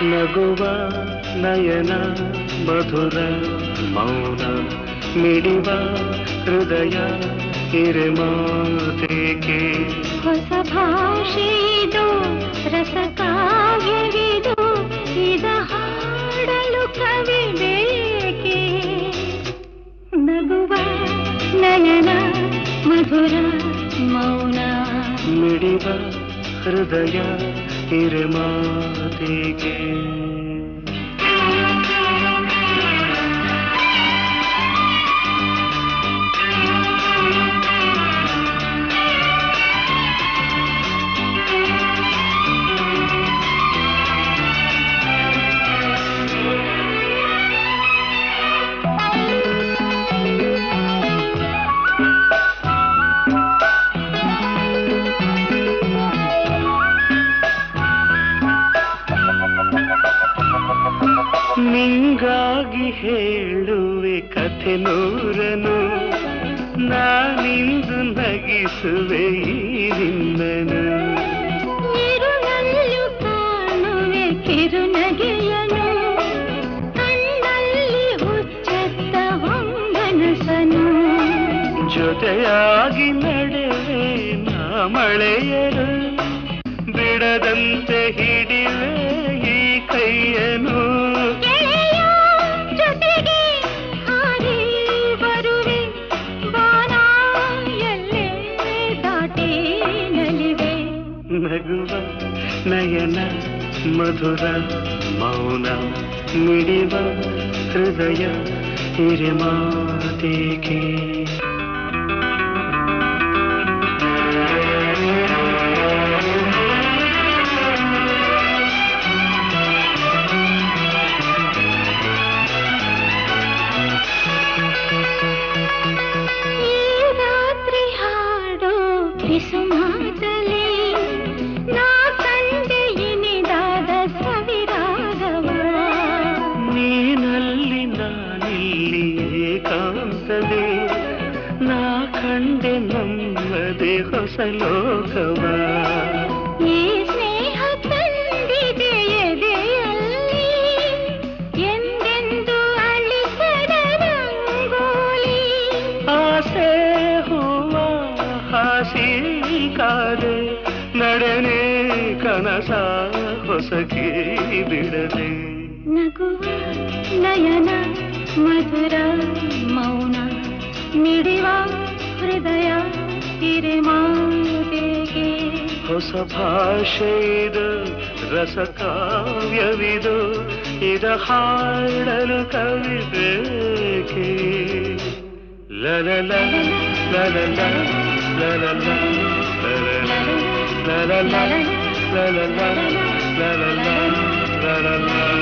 ನಗುವ ನಯನ ಮಧುರ ಮೌನ ಮಿಡಿವ ಹೃದಯ ಹಿರಿಮಾತೆಗೆ ಹೊಸ ಭಾಷೆಯಿದು ರಸಕಾವ್ಯವಿದು ಇದ ಹಾಡಲು ಕವಿ ಬೇಕೆ ನಗುವ ನಯನ ಮಧುರ ಮೌನ ಮಿಡಿವ ಹೃದಯ ಹಿರಿಮಾತೆಗೆ ನಿಂಗಾಗಿ ಹೇಳುವೆ ಕಥೆ ನೂರನು ನಾನಿಂದು ನಗಿಸುವೆ ಈ ನಿನ್ನನು ಇರುಳಲ್ಲೂ ಕಾಣುವೆ ಕಿರುನಗೆಯನು ಕಣ್ಣಲ್ಲಿ ಹುಚ್ಚೆತ್ತ ಹೊಂಗನಸನು ಜೊತೆಯಾಗಿ ನಡೆವೆ ನಾ ಮಳೆಯರು ಬಿಡದಂತೆ ಹಿಡಿವೆ ಈ ಕೈಯನು ನಗುವ ನಯನ ಮಧುರ ಮೌನ ಮಿಡಿವ ಹೃದಯ ಹಿರಿಮಾತೆಗೆ ಈ ರಾತ್ರಿ ಹಾಡು ಕಿಸುಮಾತಲೇ ನೀನಲ್ಲಿ ನಾನಿಲ್ಲಿ ಏಕಾಂತವೇ ನಾ ಕಂಡೆ ನಮ್ಮದೇ ಹೊಸ ಲೋಕವ ಈ ಸ್ನೇಹ ತಂದಿದೆ ಎದೆಯಲ್ಲಿ ಎಂದೆಂದು ಅಳಿಸದ ರಂಗೋಲಿ ಆಸೆ ಹೂವ ಹಾಸಿ ಕಾದೆ ನಡೆನೆ ಕನಸ ಹೊಸಕಿ ಬಿಡದೆ ನಗುವ ನಯನ ಮಧುರ ಮೌನ ಮಿಡಿವ ಹೃದಯ ಹಿರಿಮಾತೆಗೆ ಹೊಸ ಭಾಷೆ ಇದು ರಸಕಾವ್ಯವಿದು ಇದ ಹಾಡಲು ಕವಿ ಬೇಕೆ ಲಲಲ ಲಲಲ ಲಲಲ ಲಲಲ ಲಲಲ ಲಲಲ ಲಲಲ ಲಲಲ